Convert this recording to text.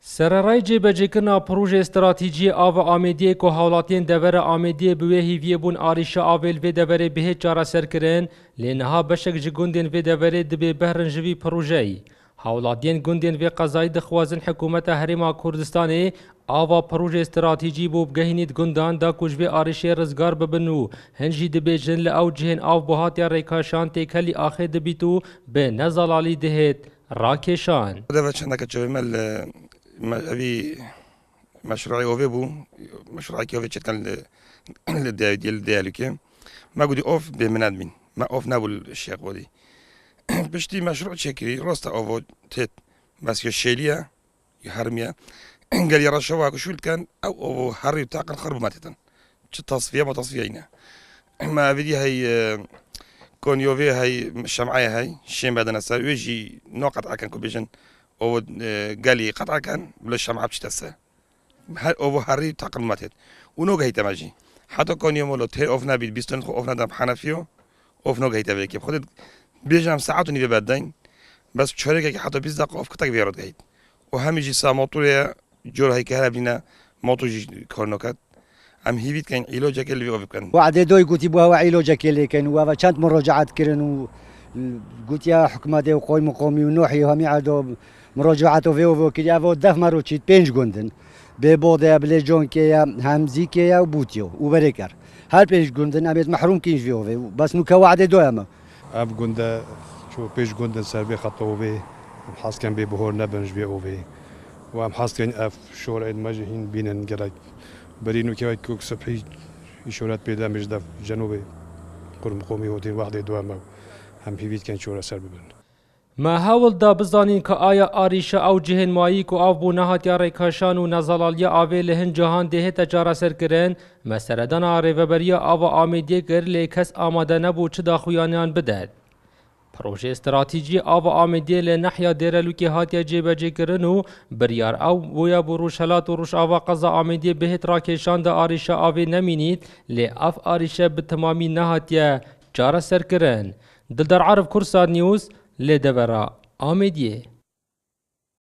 سررای جێبەجێکردنا پروژه استراتیجی آو ئامێدیە کو هاوڵاتیان دەڤەرە ئامێدیە بوێ هیڤیە بوون ئاریشە ئاوێل vê دەڤەرێ بەهێت چارەسەرکردن لێ نەها بەشێک ji gundên vê دەڤەرێ دەبێ بەهرن ji vî projeyê. هاوڵاتیان gundên vê qەزای dixwazin hikûmeta Herêma Kurdistanê ava proje stratîjî bû bigehînît gundan da ku ji vê arîşê rizgar bibin û hin jî dibêjin li ew cihên av buhatiya rêkaşan têkelî axê dibît û bê nezalalî dihêt rakêşan. أبي مشروعي أوفي بو مشروعي كيوفي كان للديالوكي ما قولي أوف بمنادمين ما أوف نابل الشيخ ودي بشتي مشروع شكري راستا أوفو تيت بس الشيلية يحرميا قال يا رشوا شو كان أو حري تاقن خرب ماتتن شو تصفية ما تصفية ما بدي هاي كون يوفي هاي الشمعية هاي الشيء بعد نسال ويجي نقط عكن كوبيجن او قالي قطعه كان بلا الشمعه بتشتسه او هاري تقلماتت ونوغ هيتا ماجي حتى كون يوم لو تير اوف نبي بيستن اوف ندم حنفيو اوف نوغ هيتا بيك خدت بيجام ساعات ني بعدين بس شركه حتى 20 دقيقه اوف كتك بيرد هيت وهم يجي سا موتور جور هيك هلبنا موتور كورنوكات ام هيفيت كان علاج كل اللي بكن وعد دوي قلت بوا علاج كل كان وكانت مراجعات كرن قلت يا حكمه دي وقوي مقومي ونوحي هم يعدوا مراجعات وفيو كده أفو دف مرو تشيت بينج جوندن ببوده بلجون كيا همزي كيا وبوتيو وبريكر هل بينج جوندن أميت محروم كينج فيو بس مكوعد دوما أب جوندا شو بينج جوندن سربي خطوه به محاس كان ببهور نبنج بيو به وام حاس كان أف شورا المجهين بينن جرا برينو كيا كوك سبحي شورات بيدا مش دف جنوبي قرم قومي هوتين واحد دوما هم هيفيت كان شورا سربي بن ما هاول دا بزانین که آیا آریشه او جهن مایی که آف بو نهاتیا ریکاشان و نزالالیا آوه لهن جهان ده تجاره سر کرن مسردان ریوبریا آوا آمیدیه گر لی کس آماده نبو چه دا خویانیان بدد. پروژه استراتیجی آوا آمیدیه لی نحیا دیرلو که هاتیا جیبجه کرن و بریار او بویا بو روشهلات و روش آوا قضا آمیدیه بهت راکشان دا آریشه آوه نمینید لی اف آریشه به تمامی نهاتیا جاره سر کرن. دلدار عرب کوردسات نیوز لدبرا ئامێدی